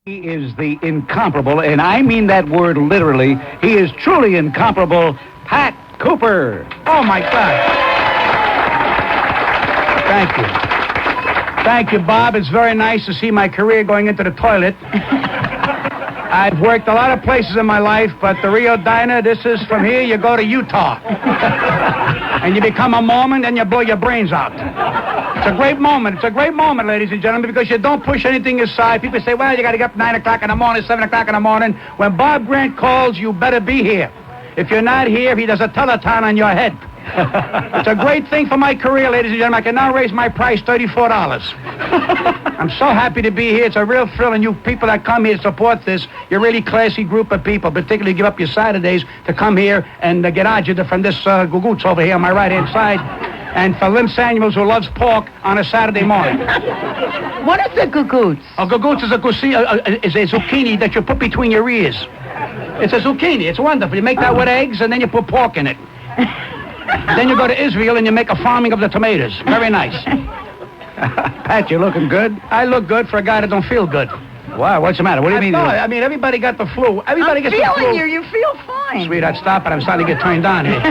He is the incomparable, and I mean that word literally. He is truly incomparable, Pat Cooper. Oh, my God. Thank you. Thank you, Bob. It's very nice to see my career going into the toilet. I've worked a lot of places in my life, but the Rio Diner, this is from here, you go to Utah. And you become a Mormon, and you blow your brains out. It's a great moment. It's a great moment, ladies and gentlemen, because you don't push anything aside. People say, well, you got to get up 9 o'clock in the morning, 7 o'clock in the morning. When Bob Grant calls, you better be here. If you're not here, he does a telethon on your head. It's a great thing for my career, ladies and gentlemen. I can now raise my price $34. I'm so happy to be here. It's a real thrill, and you people that come here to support this, you're a really classy group of people, particularly give up your Saturdays to come here and get agita from this gugoots over here on my right-hand side. And for Lynn Samuels, who loves pork on a Saturday morning. What is a gugoots? A gugoots is a zucchini that you put between your ears. It's a zucchini. It's wonderful. You make that with eggs, and then you put pork in it. Then you go to Israel, and you make a farming of the tomatoes. Very nice. Pat, you looking good? I look good for a guy that don't feel good. Wow, what's the matter? What do you mean? I mean, everybody got the flu. Everybody gets the flu. I'm feeling you. You feel fine. Sweetheart, stop it. I'm starting to get turned on here.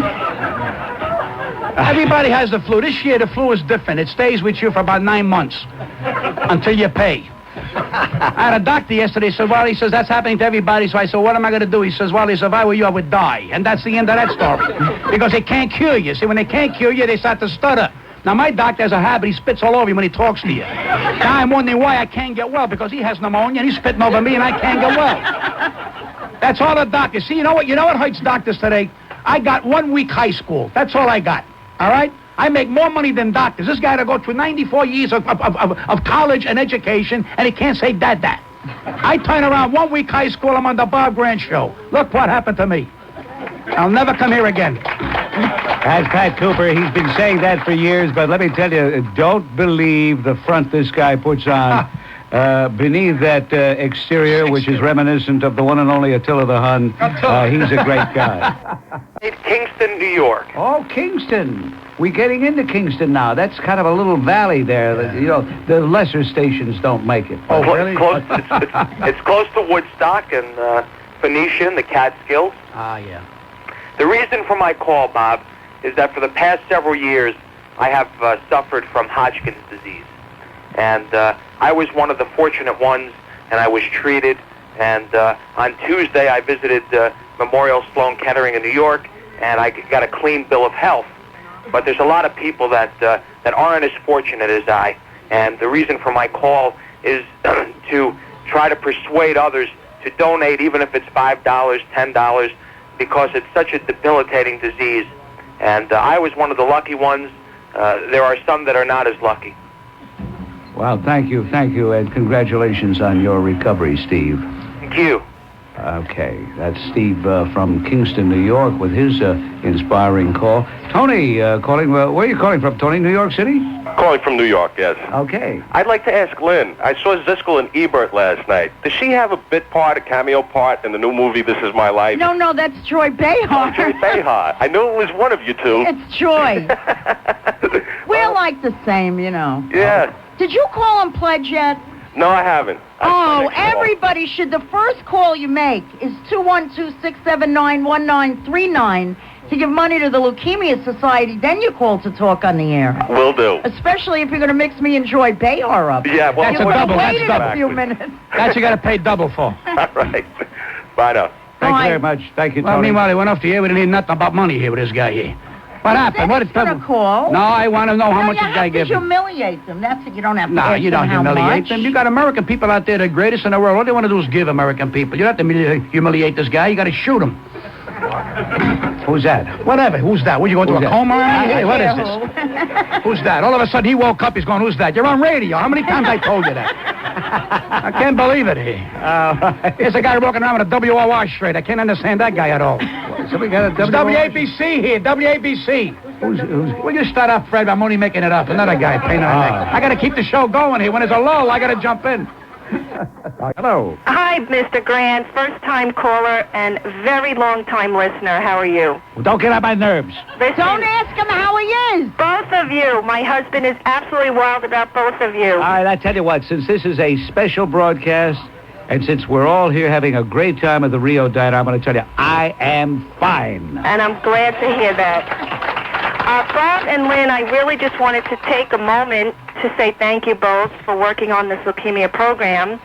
Everybody has the flu. This year, the flu is different. It stays with you for about 9 months until you pay. I had a doctor yesterday. Said, well, he says, that's happening to everybody. So I said, what am I going to do? He says, well, if I were you, I would die. And that's the end of that story. Because they can't cure you. See, when they can't cure you, they start to stutter. Now, my doctor has a habit. He spits all over you when he talks to you. Now, I'm wondering why I can't get well, because he has pneumonia, and he's spitting over me, and I can't get well. That's all the doctors. See, you know what hurts doctors today? I got 1 week high school. That's all I got. All right? I make more money than doctors. This guy had to go through 94 years of college and education, and he can't say that. I turn around 1 week high school, I'm on the Bob Grant show. Look what happened to me. I'll never come here again. That's Pat Cooper. He's been saying that for years, but let me tell you, don't believe the front this guy puts on. Beneath that exterior, which is reminiscent of the one and only Attila the Hun, he's a great guy. Kingston, New York. Oh, Kingston. We're getting into Kingston now. That's kind of a little valley there. That, you know, the lesser stations don't make it. Oh, really? It's close to Woodstock and Phoenicia and the Catskills. Ah, yeah. The reason for my call, Bob, is that for the past several years, I have suffered from Hodgkin's disease. And I was one of the fortunate ones, and I was treated. And on Tuesday, I visited Memorial Sloan Kettering in New York, and I got a clean bill of health. But there's a lot of people that aren't as fortunate as I. And the reason for my call is to try to persuade others to donate, even if it's $5, $10, because it's such a debilitating disease. And I was one of the lucky ones. There are some that are not as lucky. Well, thank you, and congratulations on your recovery, Steve. Thank you. Okay, that's Steve from Kingston, New York, with his inspiring call. Tony, calling, where are you calling from, Tony? New York City? Calling from New York, yes. Okay. I'd like to ask Lynn, I saw Ziskel and Ebert last night. Does she have a bit part, a cameo part in the new movie, This Is My Life? No, that's Joy Behar. Oh, Joy Behar. I knew it was one of you two. It's Joy. We're like the same, you know. Yeah. Did you call and pledge yet? No, I haven't. Everybody should. The first call you make is 212-679-1939 to give money to the Leukemia Society. Then you call to talk on the air. Will do. Especially if you're going to mix me and Joy Behar up. Yeah, well, that's a double. Wait a few minutes. That you got to pay double for. All right. Bye now. Thank you very much. Thank you, Tony. Well, meanwhile, he went off the air. We didn't need nothing about money here with this guy here. What happened? What did a call? No, I want to know how much this guy gives you. Humiliate them. That's it. You don't have to. No, you don't humiliate them. Much. You got American people out there, the greatest in the world. All they want to do is give American people. You don't have to humiliate this guy. You got to shoot him. Who's that? Whatever. Who's that? Would you go to a coma? Hey, what is this? Who's that? All of a sudden, he woke up. He's going, who's that? You're on radio. How many times I told you that? I can't believe it here. Here's a guy walking around with a WOR straight. I can't understand that guy at all. So we got a WABC here. WABC. Will you start up, Fred? I'm only making it up. Another guy, pain in the neck. I got to keep the show going here. When there's a lull, I got to jump in. Hello. Hi, Mr. Grant. First-time caller and very long-time listener. How are you? Well, don't get on my nerves. Don't ask him how he is. Both of you. My husband is absolutely wild about both of you. All right, I tell you what, since this is a special broadcast, And since we're all here having a great time at the Rio Diner, I'm going to tell you, I am fine. And I'm glad to hear that. Bob and Lynn, I really just wanted to take a moment to say thank you both for working on this leukemia program.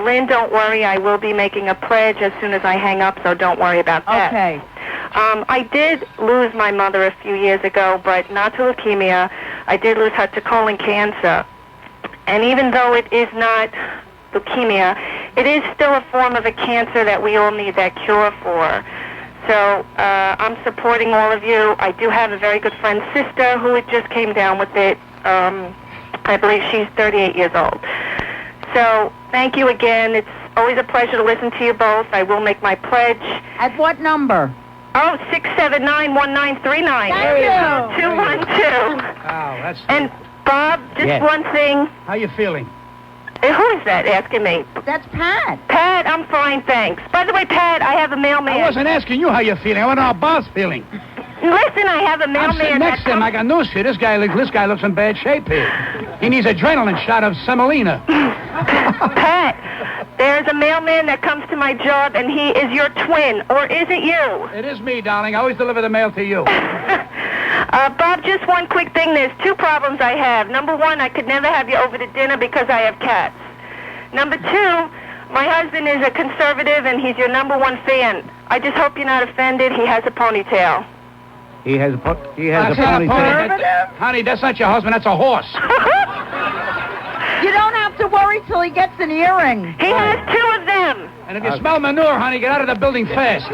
Lynn, don't worry, I will be making a pledge as soon as I hang up, so don't worry about that. Okay. I did lose my mother a few years ago, but not to leukemia. I did lose her to colon cancer. And even though it is not leukemia, it is still a form of a cancer that we all need that cure for. So I'm supporting all of you. I do have a very good friend, sister, who had just came down with it. I believe she's 38 years old. So thank you again. It's always a pleasure to listen to you both. I will make my pledge. At what number? Oh, 679-1939. Thank you. 212. Wow, that's... And Bob, just Yes. one thing. How you feeling? Who is that asking me? That's Pat. Pat, I'm fine, thanks. By the way, Pat, I have a mailman. I wasn't asking you how you're feeling. I want to know how Bob's feeling. Listen, I have a I'm mailman. sitting next to him. I got news for you. This guy looks in bad shape here. He needs adrenaline shot of semolina. Pat, there's a mailman that comes to my job, and he is your twin, or is it you? It is me, darling. I always deliver the mail to you. Bob, just one quick thing. There's two problems I have. Number one, I could never have you over to dinner because I have cats. Number two, my husband is a conservative, and he's your number one fan. I just hope you're not offended. He has a ponytail. He has a That's not a ponytail. pony. Honey, that's not your husband. That's a horse. You don't have to worry till he gets an earring. He has two of them. And if you smell manure, honey, get out of the building fast.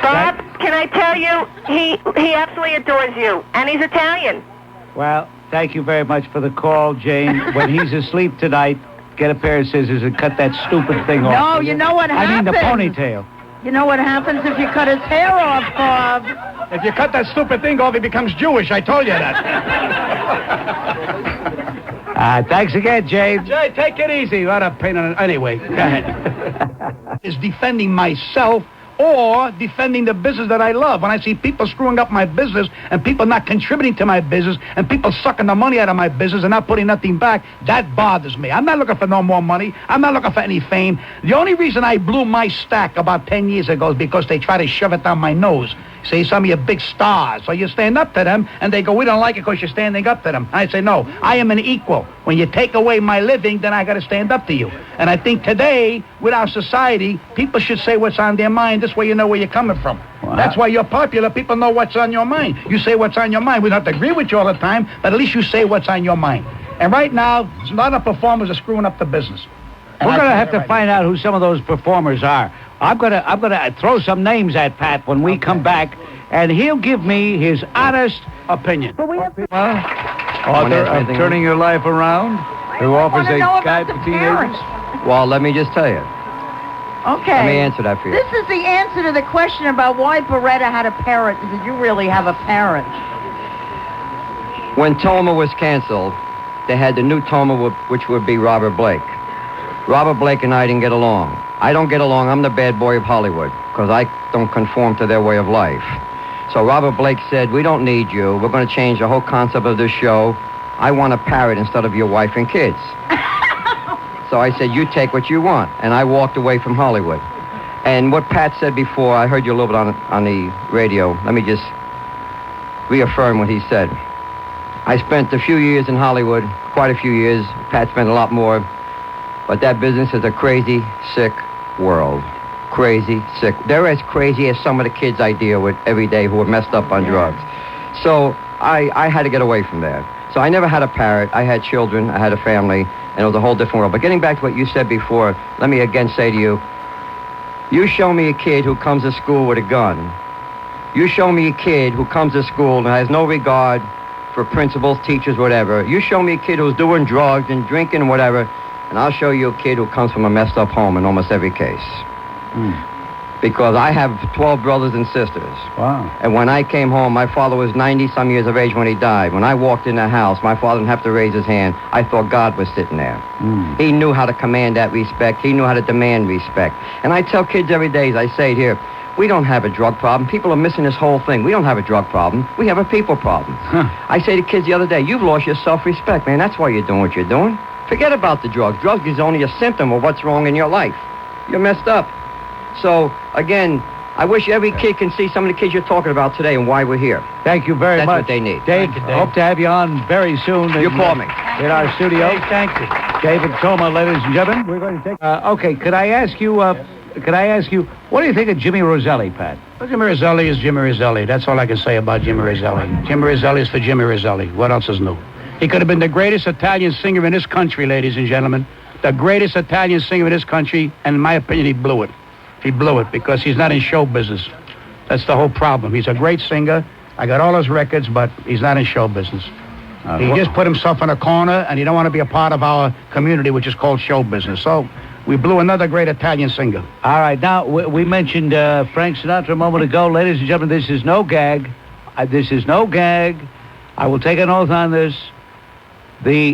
Bob, can I tell you, he absolutely adores you, and he's Italian. Well, thank you very much for the call, Jane. When he's asleep tonight, get a pair of scissors and cut that stupid thing off. No, will you know what I mean the happens. ponytail. You know what happens if you cut his hair off, Bob? If you cut that stupid thing off, he becomes Jewish. I told you that. Thanks again, Jane. Jay, take it easy. What a pain in the... Anyway, go ahead. Is defending myself or defending the business that I love. When I see people screwing up my business and people not contributing to my business and people sucking the money out of my business and not putting nothing back, that bothers me. I'm not looking for no more money. I'm not looking for any fame. The only reason I blew my stack about 10 years ago is because they try to shove it down my nose. Say some of you big stars. So you stand up to them, and they go, we don't like it because you're standing up to them. I say, no, I am an equal. When you take away my living, then I got to stand up to you. And I think today, with our society, people should say what's on their mind. This way you know where you're coming from. Wow. That's why you're popular. People know what's on your mind. You say what's on your mind. We don't have to agree with you all the time, but at least you say what's on your mind. And right now, a lot of performers are screwing up the business. And We're I going to think have to they're find out who some of those performers are. I'm gonna throw some names at Pat when we come back, and he'll give me his honest opinion. But we have to... Author of Turning Your Life Around, who offers wanna a know guide about for the teenagers. parents. Well, let me just tell you. Okay. Let me answer that for you. This is the answer to the question about why Beretta had a parrot. Did you really have a parrot? When Toma was canceled, they had the new Toma, which would be Robert Blake. Robert Blake and I didn't get along. I don't get along. I'm the bad boy of Hollywood because I don't conform to their way of life. So Robert Blake said, we don't need you. We're going to change the whole concept of this show. I want a parrot instead of your wife and kids. So I said, you take what you want. And I walked away from Hollywood. And what Pat said before, I heard you a little bit on the radio. Let me just reaffirm what he said. I spent a few years in Hollywood, quite a few years. Pat spent a lot more. But that business is a crazy, sick world. Crazy, sick. They're as crazy as some of the kids I deal with every day who are messed up on drugs. So I had to get away from that. So I never had a parrot. I had children. I had a family. And it was a whole different world. But getting back to what you said before, let me again say to you, you show me a kid who comes to school with a gun. You show me a kid who comes to school and has no regard for principals, teachers, whatever. You show me a kid who's doing drugs and drinking and whatever, and I'll show you a kid who comes from a messed up home in almost every case. Because I have 12 brothers and sisters. Wow. And when I came home, my father was 90-some years of age when he died. When I walked in the house, my father didn't have to raise his hand. I thought God was sitting there. He knew how to command that respect. He knew how to demand respect. And I tell kids every day, as I say it here, we don't have a drug problem. People are missing this whole thing. We don't have a drug problem. We have a people problem. I say to kids the other day, you've lost your self-respect, man. That's why you're doing what you're doing. Forget about the drug. Drug is only a symptom of what's wrong in your life. You're messed up. So, again, I wish every kid can see some of the kids you're talking about today and why we're here. Thank you very That's much. what they need. Dave, Thank you, Dave. hope to have you on very soon. You call me. In our studio. Hey, thank you. David Toma, ladies and gentlemen. We're going to take... okay, could I ask you, what do you think of Jimmy Roselli, Pat? Well, Jimmy Roselli is Jimmy Roselli. That's all I can say about Jimmy Roselli. Jimmy Roselli is for Jimmy Roselli. What else is new? He could have been the greatest Italian singer in this country, ladies and gentlemen. The greatest Italian singer in this country, and in my opinion, he blew it. He blew it because he's not in show business. That's the whole problem. He's a great singer. I got all his records, but he's not in show business. He just put himself in a corner, and he don't want to be a part of our community, which is called show business. So we blew another great Italian singer. All right, now, we mentioned Frank Sinatra a moment ago. Ladies and gentlemen, this is no gag. This is no gag. I will take an oath on this. The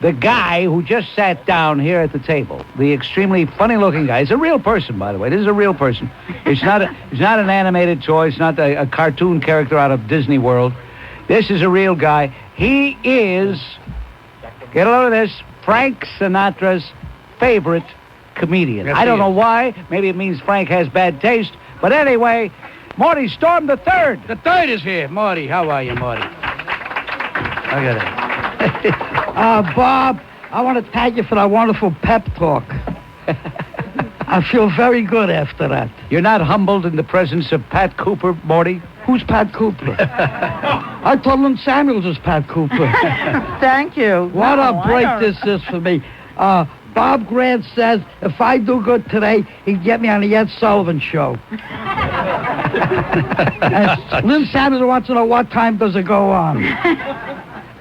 the guy who just sat down here at the table, the extremely funny-looking guy, is a real person, by the way. This is a real person. It's not an animated toy. It's not a cartoon character out of Disney World. This is a real guy. He is, get a load of this, Frank Sinatra's favorite comedian. Yes, I don't he know is. why. Maybe it means Frank has bad taste. But anyway, Morty Storm the Third. The third is here. Morty, how are you, Morty? Look at it. Bob, I want to thank you for that wonderful pep talk. I feel very good after that. You're not humbled in the presence of Pat Cooper, Morty? Who's Pat Cooper? I told Lynn Samuels was Pat Cooper. Thank you. What No, a I break don't- this is for me. Bob Grant says if I do good today, he'd get me on the Ed Sullivan show. And Lynn Samuels wants to know what time does it go on.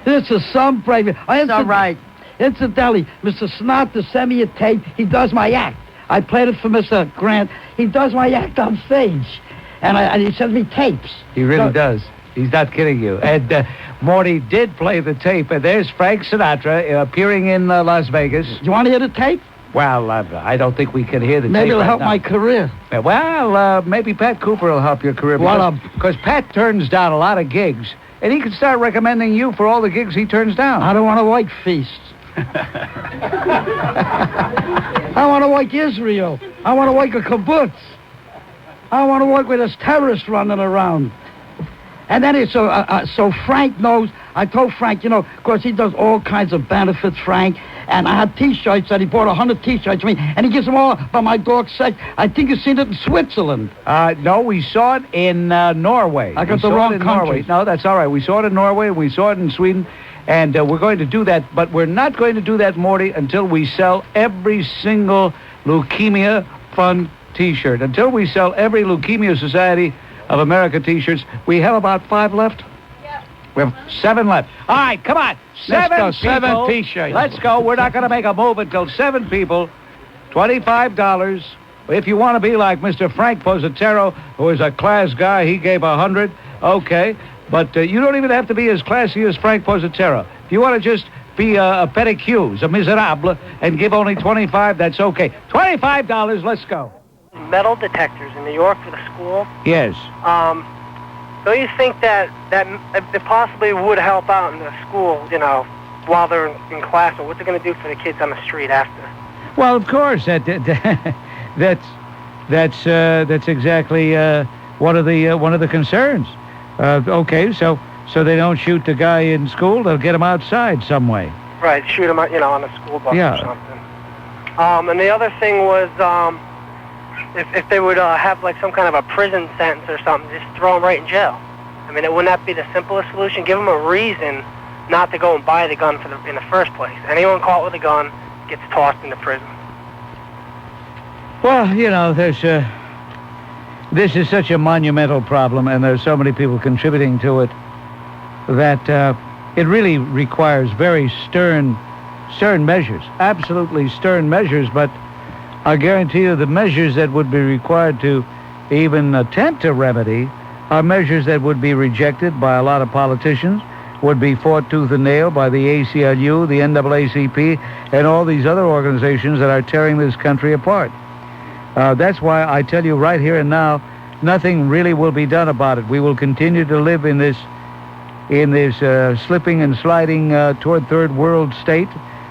This is some brave. It's all right. Incidentally, Mr. Sinatra sent me a tape. He does my act. I played it for Mr. Grant. He does my act on stage. And he sends me tapes. He really So- does. He's not kidding you. And Morty did play the tape, and there's Frank Sinatra appearing in Las Vegas. You want to hear the tape? Well, I don't think we can hear the Maybe tape it'll right help now. my career. Well, maybe Pat Cooper will help your career. What Because Pat turns down a lot of gigs, and he can start recommending you for all the gigs he turns down. I don't want a white feast. I want to work Israel. I want to work a kibbutz. I want to work with this terrorist running around. And then so Frank knows. I told Frank, of course he does all kinds of benefits, Frank. And I had T-shirts that he bought 100 T-shirts for me, and he gives them all by my dog's sake. I think you've seen it in Switzerland. No, we saw it in Norway. I got We the saw wrong it in country. Norway. No, that's all right. We saw it in Norway. We saw it in Sweden. And we're going to do that. But we're not going to do that, Morty, until we sell every single Leukemia Fund T-shirt. Until we sell every Leukemia Society of America T-shirts. We have about 5 left? Yeah. We have 7 left. All right, come on. Let's go, 7 people. T-shirts. Let's go. We're not going to make a move until 7 people. $25. If you want to be like Mr. Frank Positero, who is a class guy, he gave 100. Okay. But you don't even have to be as classy as Frank Positero. If you want to just be a pedicure, a miserable, and give only 25, that's okay. $25, let's go. Metal detectors in New York for the school. Yes. Don't you think that it possibly would help out in the school, while they're in class, or what's it going to do for the kids on the street after? Well, of course, that's exactly one of the concerns. Okay, so they don't shoot the guy in school. They'll get him outside some way. Right, shoot them, on a school bus Yeah. or something. And the other thing was, if they would have like some kind of a prison sentence or something, just throw them right in jail. I mean, wouldn't that be the simplest solution? Give them a reason not to go and buy the gun in the first place. Anyone caught with a gun gets tossed into prison. Well, this is such a monumental problem, and there's so many people contributing to it, that it really requires very stern measures, absolutely stern measures. But I guarantee you the measures that would be required to even attempt to remedy are measures that would be rejected by a lot of politicians, would be fought tooth and nail by the ACLU, the NAACP, and all these other organizations that are tearing this country apart. That's why I tell you right here and now, nothing really will be done about it. We will continue to live in this slipping and sliding toward third world state,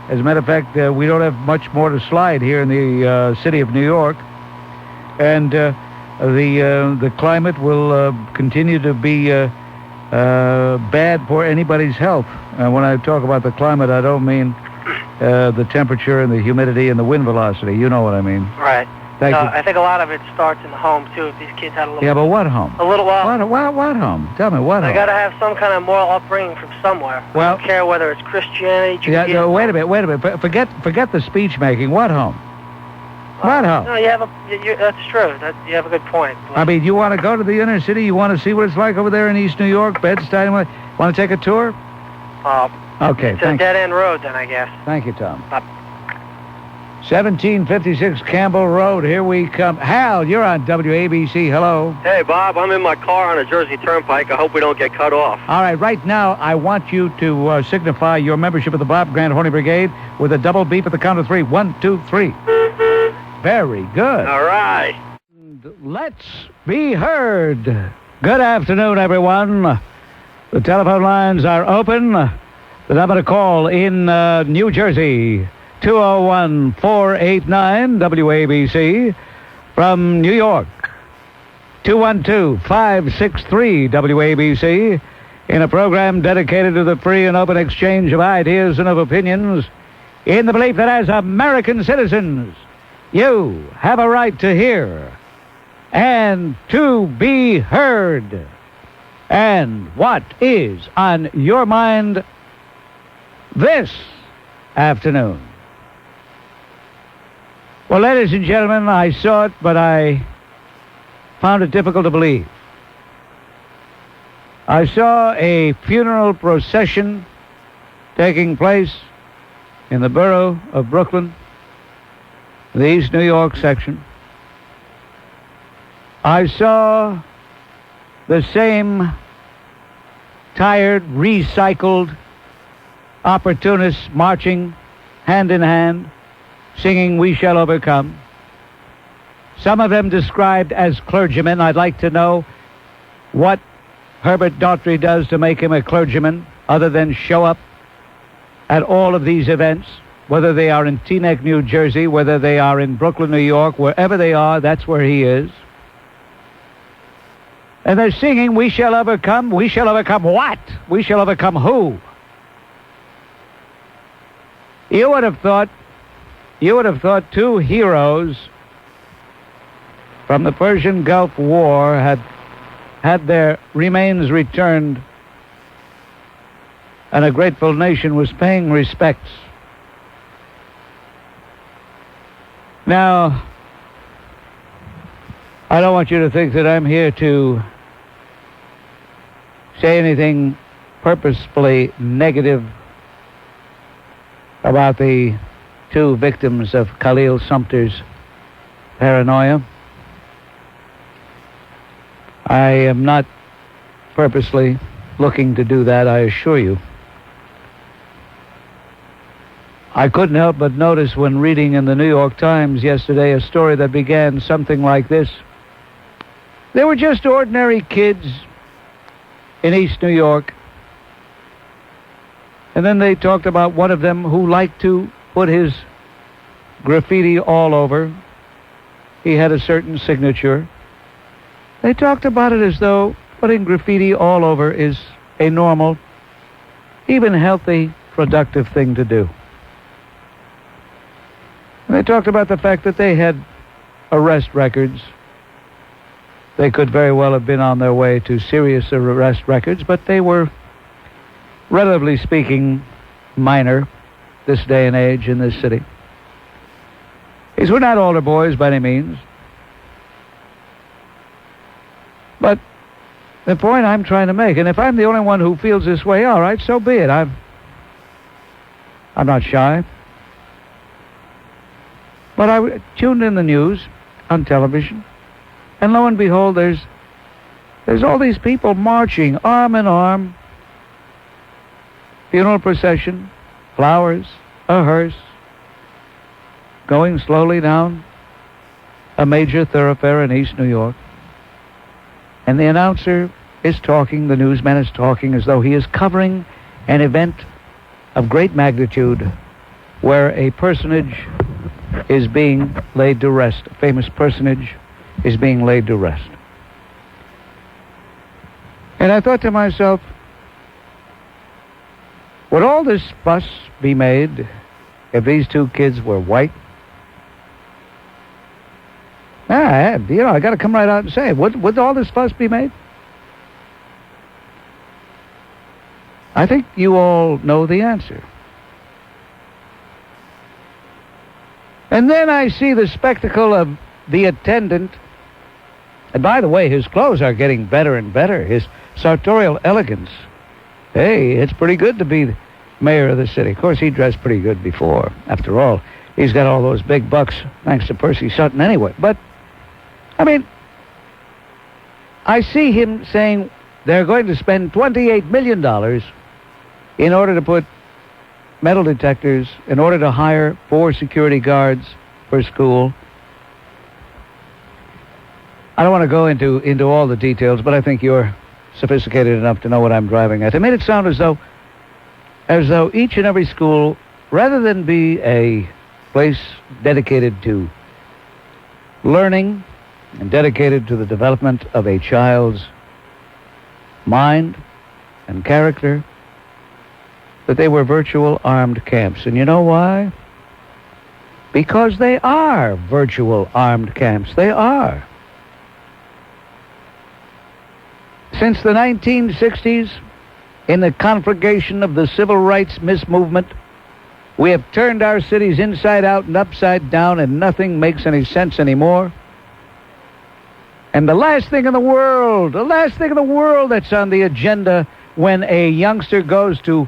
As a matter of fact, we don't have much more to slide here in the city of New York. And the climate will continue to be bad for anybody's health. And when I talk about the climate, I don't mean the temperature and the humidity and the wind velocity. You know what I mean. Right. Thank you. I think a lot of it starts in the home, too, if these kids had a little... Yeah, but what home? A little... What home? Tell me, what home? They got to have some kind of moral upbringing from somewhere. Well... I don't care whether it's Christianity, Judaism... Yeah, no, wait a minute. Forget the speech-making. What home? What home? No, that's true. You have a good point. I mean, you want to go to the inner city? You want to see what it's like over there in East New York, Bed-Stuy? Want to take a tour? Okay, it's a dead-end road, then, I guess. Thank you, Tom. 1756 Campbell Road. Here we come. Hal, you're on WABC. Hello. Hey, Bob. I'm in my car on a Jersey Turnpike. I hope we don't get cut off. All right. Right now, I want you to signify your membership of the Bob Grant Horny Brigade with a double beep at the count of 3. 1, 2, 3. Very good. All right. Let's be heard. Good afternoon, everyone. The telephone lines are open. The number to call in New Jersey, 201-489-WABC. From New York, 212-563-WABC. In a program dedicated to the free and open exchange of ideas and of opinions, in the belief that as American citizens, you have a right to hear and to be heard. And what is on your mind this afternoon? Well, ladies and gentlemen, I saw it, but I found it difficult to believe. I saw a funeral procession taking place in the borough of Brooklyn, the East New York section. I saw the same tired, recycled opportunists marching hand in hand, singing "We Shall Overcome." Some of them described as clergymen. I'd like to know what Herbert Daughtry does to make him a clergyman, other than show up at all of these events, whether they are in Teaneck, New Jersey, whether they are in Brooklyn, New York, wherever they are, that's where he is. And they're singing, "We shall overcome." We shall overcome what? We shall overcome who? You would have thought two heroes from the Persian Gulf War had their remains returned, and a grateful nation was paying respects. Now, I don't want you to think that I'm here to say anything purposefully negative about the two victims of Khalil Sumter's paranoia. I am not purposely looking to do that, I assure you. I couldn't help but notice when reading in the New York Times yesterday a story that began something like this. They were just ordinary kids in East New York. And then they talked about one of them who liked to put his graffiti all over. He had a certain signature. They talked about it as though putting graffiti all over is a normal, even healthy, productive thing to do. And they talked about the fact that they had arrest records. They could very well have been on their way to serious arrest records, but they were, relatively speaking, minor this day and age in this city. These were not older boys by any means. But the point I'm trying to make, and if I'm the only one who feels this way, all right, so be it. I'm not shy. But I tuned in the news on television, and lo and behold, there's all these people marching arm in arm, funeral procession, flowers, a hearse, going slowly down a major thoroughfare in East New York. And the announcer is talking, the newsman is talking as though he is covering an event of great magnitude where a personage is being laid to rest. A famous personage is being laid to rest. And I thought to myself, would all this fuss be made if these two kids were white? I got to come right out and say it. Would all this fuss be made? I think you all know the answer. And then I see the spectacle of the attendant. And by the way, his clothes are getting better and better. His sartorial elegance. Hey, it's pretty good to be the mayor of the city. Of course, he dressed pretty good before. After all, he's got all those big bucks thanks to Percy Sutton anyway. But, I mean, I see him saying they're going to spend $28 million in order to put metal detectors, in order to hire 4 security guards per school. I don't want to go into all the details, but I think you're sophisticated enough to know what I'm driving at. They made it sound as though each and every school, rather than be a place dedicated to learning and dedicated to the development of a child's mind and character, that they were virtual armed camps. And you know why? Because they are virtual armed camps. They are. Since the 1960s, in the conflagration of the civil rights mismovement, we have turned our cities inside out and upside down, and nothing makes any sense anymore. And the last thing in the world that's on the agenda when a youngster goes to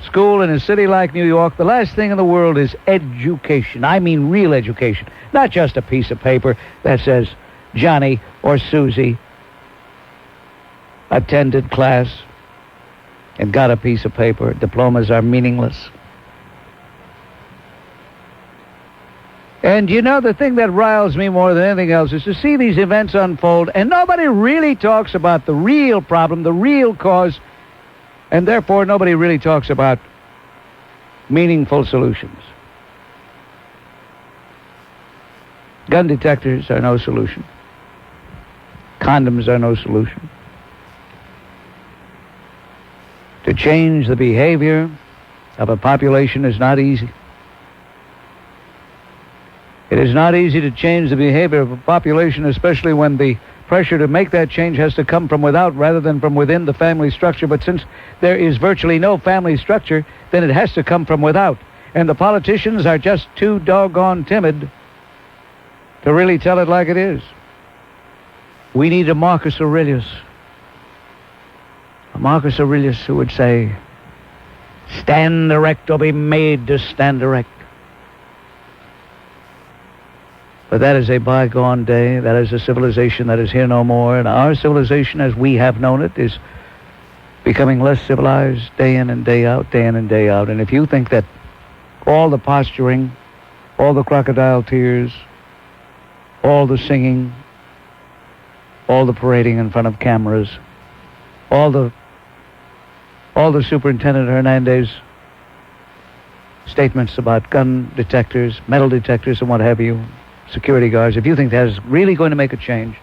school in a city like New York, the last thing in the world is education. I mean real education. Not just a piece of paper that says Johnny or Susie attended class and got a piece of paper. Diplomas are meaningless. And you know, the thing that riles me more than anything else is to see these events unfold and nobody really talks about the real problem, the real cause, and therefore nobody really talks about meaningful solutions. Gun detectors are no solution. Condoms are no solution. To change the behavior of a population is not easy. It is not easy to change the behavior of a population, especially when the pressure to make that change has to come from without rather than from within the family structure. But since there is virtually no family structure, then it has to come from without. And the politicians are just too doggone timid to really tell it like it is. We need a Marcus Aurelius. A Marcus Aurelius who would say, stand erect or be made to stand erect. But that is a bygone day. That is a civilization that is here no more. And our civilization, as we have known it, is becoming less civilized day in and day out, day in and day out. And if you think that all the posturing, all the crocodile tears, all the singing, all the parading in front of cameras, all the Superintendent Hernandez statements about gun detectors, metal detectors, and what have you, security guards, if you think that is really going to make a change,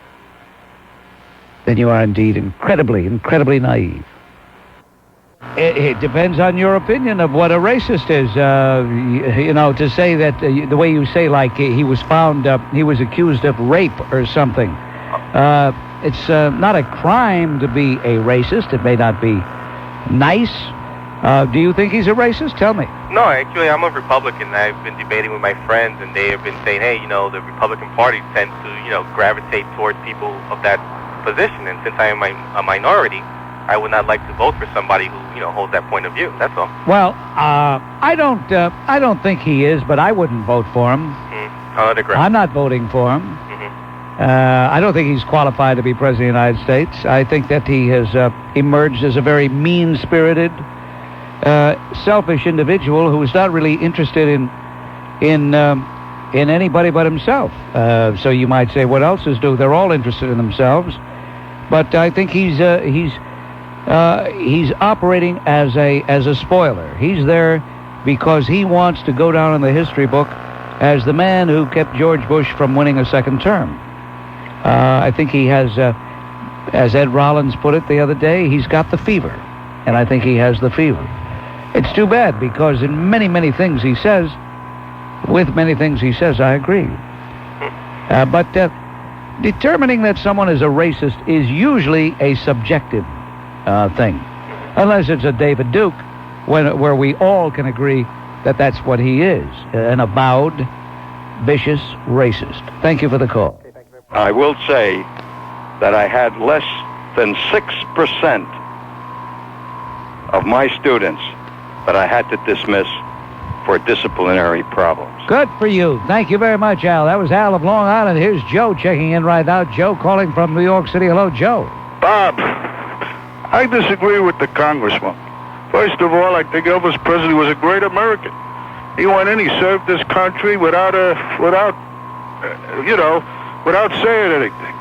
then you are indeed incredibly, incredibly naive. It depends on your opinion of what a racist is. To say that the way you say, like he was found, he was accused of rape or something. It's not a crime to be a racist. It may not be nice. Do you think he's a racist? Tell me. No, actually, I'm a Republican. I've been debating with my friends, and they have been saying, hey, the Republican Party tends to, gravitate towards people of that position. And since I am a minority, I would not like to vote for somebody who, holds that point of view. That's all. Well, I don't think he is, but I wouldn't vote for him. I'm not voting for him. I don't think he's qualified to be president of the United States. I think that he has emerged as a very mean-spirited, selfish individual who is not really interested in anybody but himself. So you might say, what else is do? They're all interested in themselves. But I think he's operating as a spoiler. He's there because he wants to go down in the history book as the man who kept George Bush from winning a second term. I think he has, as Ed Rollins put it the other day, he's got the fever. And I think he has the fever. It's too bad, because in many, many things he says, with many things he says, I agree. But determining that someone is a racist is usually a subjective thing. Unless it's a David Duke, where we all can agree that that's what he is, an avowed, vicious racist. Thank you for the call. I will say that I had less than 6% of my students that I had to dismiss for disciplinary problems. Good for you. Thank you very much, Al. That was Al of Long Island. Here's Joe checking in right now. Joe calling from New York City. Hello, Joe. Bob, I disagree with the congressman. First of all, I think Elvis Presley was a great American. He went in, he served this country without saying anything.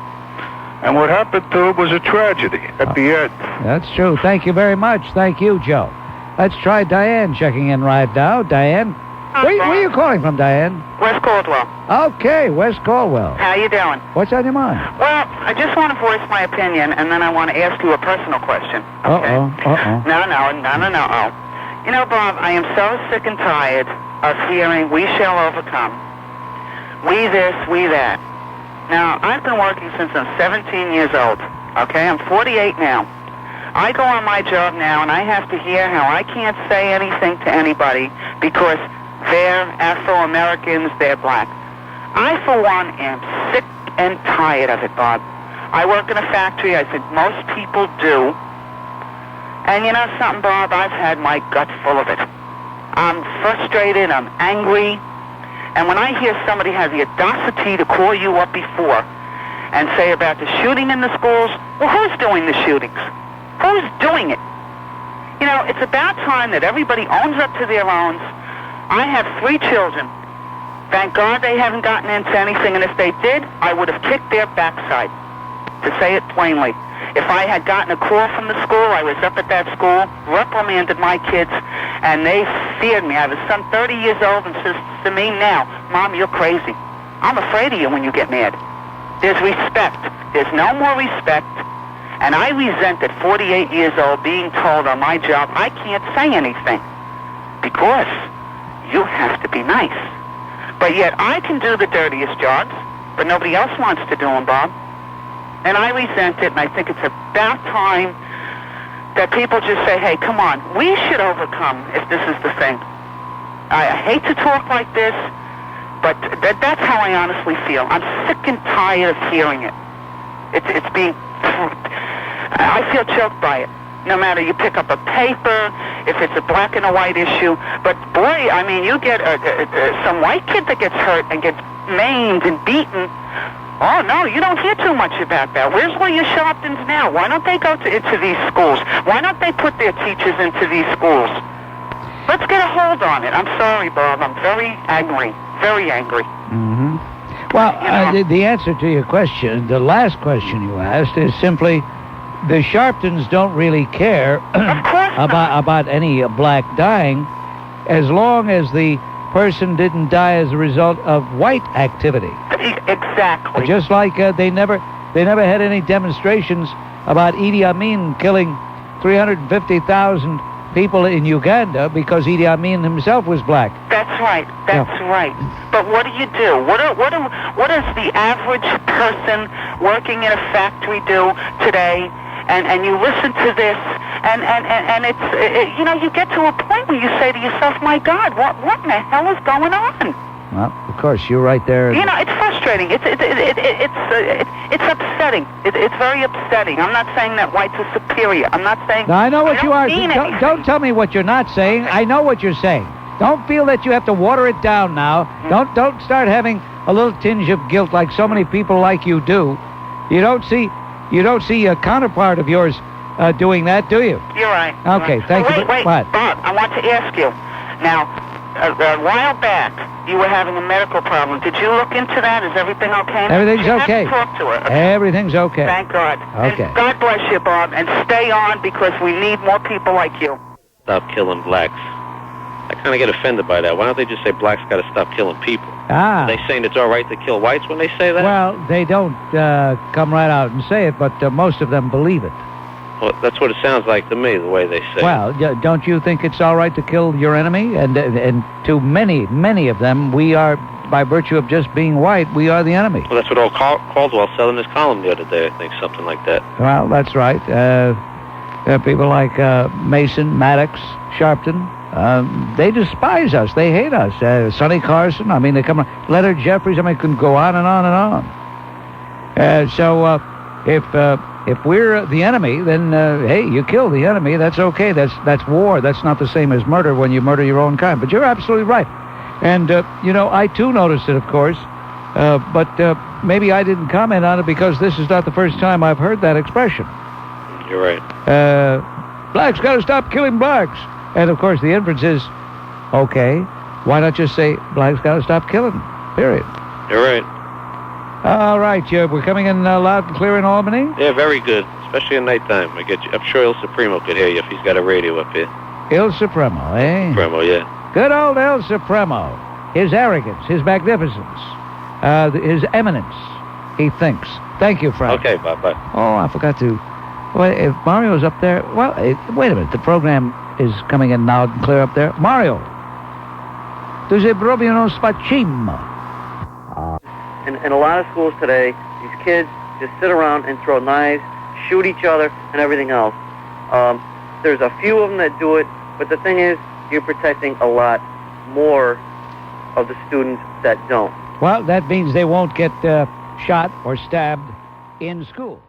And what happened to him was a tragedy at the end. That's true. Thank you very much. Thank you, Joe. Let's try Diane checking in right now. Diane, where are you calling from, Diane? West Caldwell. Okay, West Caldwell. How you doing? What's on your mind? Well, I just want to voice my opinion, and then I want to ask you a personal question. Okay? No. You know, Bob, I am so sick and tired of hearing, we shall overcome. We this, we that. Now, I've been working since I'm 17 years old. Okay, I'm 48 now. I go on my job now, and I have to hear how I can't say anything to anybody because they're Afro-Americans, they're black. I, for one, am sick and tired of it, Bob. I work in a factory. I think most people do. And you know something, Bob? I've had my gut full of it. I'm frustrated. I'm angry. And when I hear somebody have the audacity to call you up before and say about the shooting in the schools, well, who's doing the shootings? Who's doing it? You know, it's about time that everybody owns up to their owns. I have 3 children. Thank God they haven't gotten into anything, and if they did, I would have kicked their backside, to say it plainly. If I had gotten a call from the school, I was up at that school, reprimanded my kids, and they feared me. I have a son 30 years old and says to me now, Mom, you're crazy. I'm afraid of you when you get mad. There's respect. There's no more respect. And I resent at 48 years old being told on my job I can't say anything because you have to be nice. But yet I can do the dirtiest jobs, but nobody else wants to do them, Bob. And I resent it, and I think it's about time that people just say, hey, come on, we should overcome if this is the thing. I hate to talk like this, but that's how I honestly feel. I'm sick and tired of hearing it. It's being... I feel choked by it. No matter you pick up a paper, if it's a black and a white issue. But boy, I mean, you get some white kid that gets hurt and gets maimed and beaten. Oh, no, you don't hear too much about that. Where's all your Sharptons now? Why don't they go into these schools? Why don't they put their teachers into these schools? Let's get a hold on it. I'm sorry, Bob. I'm very angry. Very angry. Mm-hmm. Well, the answer to your question, the last question you asked, is simply the Sharptons don't really care about any black dying as long as the person didn't die as a result of white activity. Exactly. Just like they never had any demonstrations about Idi Amin killing 350,000 people in Uganda because Idi Amin himself was black. That's right. That's right. But what do you do? What does the average person working in a factory do today? And you listen to this, and it's you know, you get to a point where you say to yourself, my God, what in the hell is going on? Well, of course, you're right there. You know, it's frustrating. It's upsetting. It's very upsetting. I'm not saying that whites are superior. I'm not saying... No, I know what you are. Don't tell me what you're not saying. I know what you're saying. Don't feel that you have to water it down now. Don't start having a little tinge of guilt like so many people like you do. You don't see a counterpart of yours doing that, do you? You're right. Okay, thank you. Wait, what? Bob, I want to ask you. Now, a while back, you were having a medical problem. Did you look into that? Is everything okay? Everything's okay. You have to talk to her. Everything's okay. Thank God. Okay. And God bless you, Bob, and stay on because we need more people like you. Stop killing blacks. Like kind of get offended by that. Why don't they just say blacks got to stop killing people? Ah. Are they saying it's all right to kill whites when they say that? Well, they don't come right out and say it, but most of them believe it. Well, that's what it sounds like to me, the way they say it. Well, don't you think it's all right to kill your enemy? And to many of them, we are, by virtue of just being white, we are the enemy. Well, that's what old Caldwell said in his column the other day, I think, something like that. Well, that's right. People like Mason, Maddox, Sharpton, they despise us. They hate us. Sonny Carson, I mean, they come on. Leonard Jeffries, I mean, can go on and on and on. So if we're the enemy, then, hey, you kill the enemy. That's okay. That's war. That's not the same as murder when you murder your own kind. But you're absolutely right. And, I, too, noticed it, of course. But maybe I didn't comment on it because this is not the first time I've heard that expression. You're right. Blacks got to stop killing blacks. And, of course, the inference is, okay, why not just say blacks got to stop killing them, period. You're right. All right, we're coming in loud and clear in Albany? Yeah, very good, especially at nighttime. I'm sure El Supremo could hear you if he's got a radio up here. El Supremo, eh? Supremo, yeah. Good old El Supremo. His arrogance, his magnificence, his eminence, he thinks. Thank you, Frank. Okay, bye-bye. Oh, I forgot to... Well, if Mario's up there... Well, wait a minute. The program is coming in loud and clear up there. Mario. Tu sei proprio uno spaccismo. In a lot of schools today, these kids just sit around and throw knives, shoot each other, and everything else. There's a few of them that do it, but the thing is, you're protecting a lot more of the students that don't. Well, that means they won't get shot or stabbed in school.